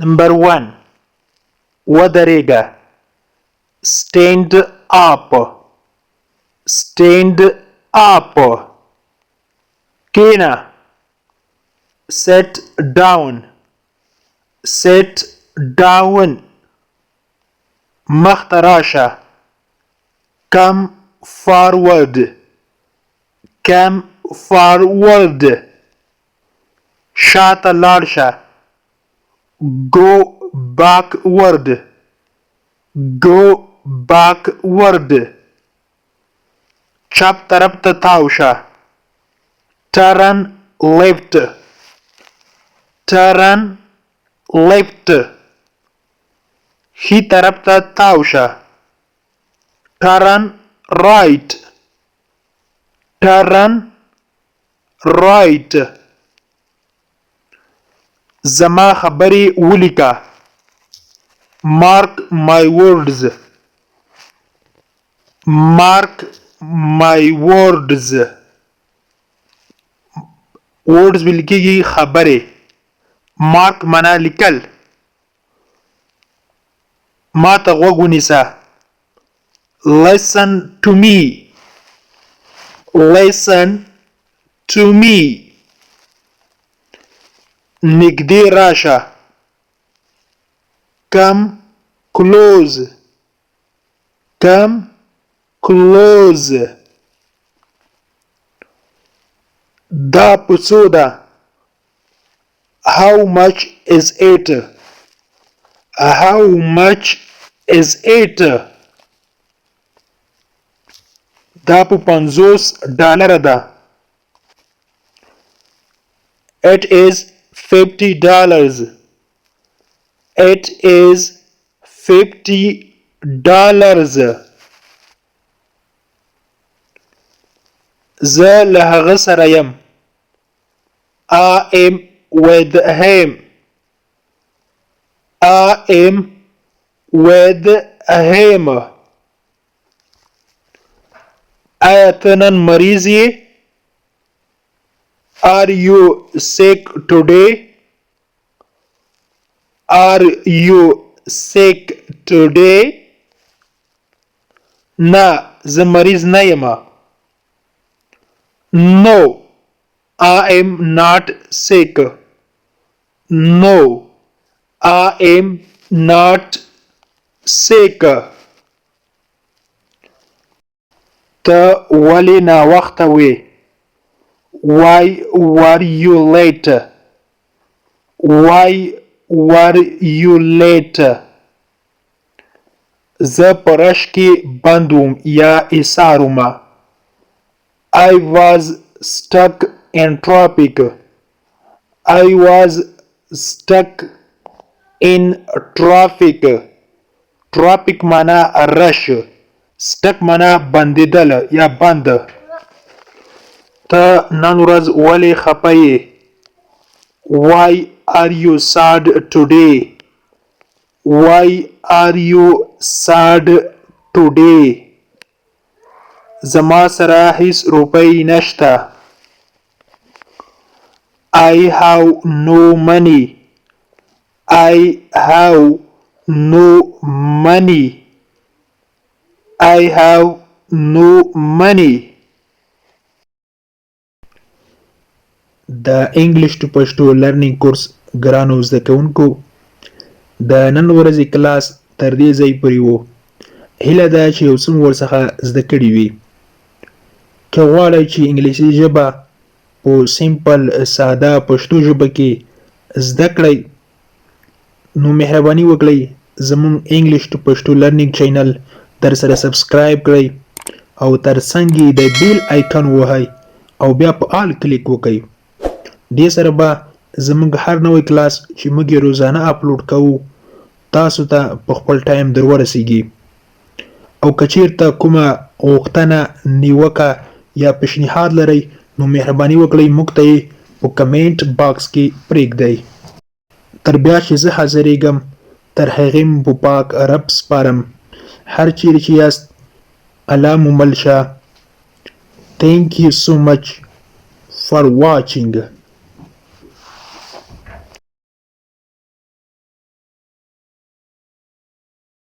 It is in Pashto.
Number 1. ودرېږه. Stand up. Stand up. کېنه. Sit down. Sit down. مخته راشه. Come forward. Come forward. شاته لاړ شه. Go backward. Go backward. چپ طرف ته تاو شه. Turn left. Turn left. ښي طرف ته تاو شه. Turn right. Turn right. زما خبرې ولیکه. Mark my words. Mark my words. words ویل کېږي خبرې. Mark معنا لیکل. ما ته غوږ ونیسه. Listen to me. Listen to me. نږدې راشه. Come close. Come close. دا په څو ده. How much is it? How much is it? دا په $50 ده. It is $50. It is $50. زه له هغه سره یم. I am with him. I am with him. آیا ته نن مریض یې؟ Are you sick today? Are you sick today? نه زه مریض نه یم. No, I am not sick. No, I am not sick. ته ولې ناوخته وې؟ Why were you late? Why were you late? زه په رش کې بند وم یا ایسار وم. I was stuck in traffic. I was stuck in traffic. Traffic معنا رش. stuck معنا بندیدل یا بند. ته نن ورځ ولې خفه یې؟ Why are you sad today? Why are you sad today? زما سره هیڅ روپۍ نشته. I have no money. I have no money. I have no money. د انګلیش ټو پښتو لرنینګ کورس ګرانو زده کوونکو د نن ورځې کلاس تر دې ځای پورې و. هیله ده چې یو څه مو ورڅخه زده کړي وي. که غواړئ چې انګلیسي ژبه په سیمپل ساده پښتو ژبه کې زده کړئ نو مهرباني وکړئ زموږ انګلیش ټو پښتو لرنینګ چینل در سره سبسکرایب کړئ او تر څنګ یې د بیل آیکن ووهئ او بیا په آل کلیک وکړئ. دې سره به زموږ هر نوی کلاس چې موږ یې روزانه اپلوډ کوو تاسو ته په خپل ټایم در ورسیږي. او که چیرته کومه غوښتنه نیوکه یا پیشنهاد لرئ نو مهرباني وکړئ موږ ته یې په کمنټ باکس کې پرېږدئ. تر بیا چې زه حاضرېږم تر هغې مو په پاک رب سپارم. هر چیرې چې یاست الله مو مل شه. Thank you so much for watching.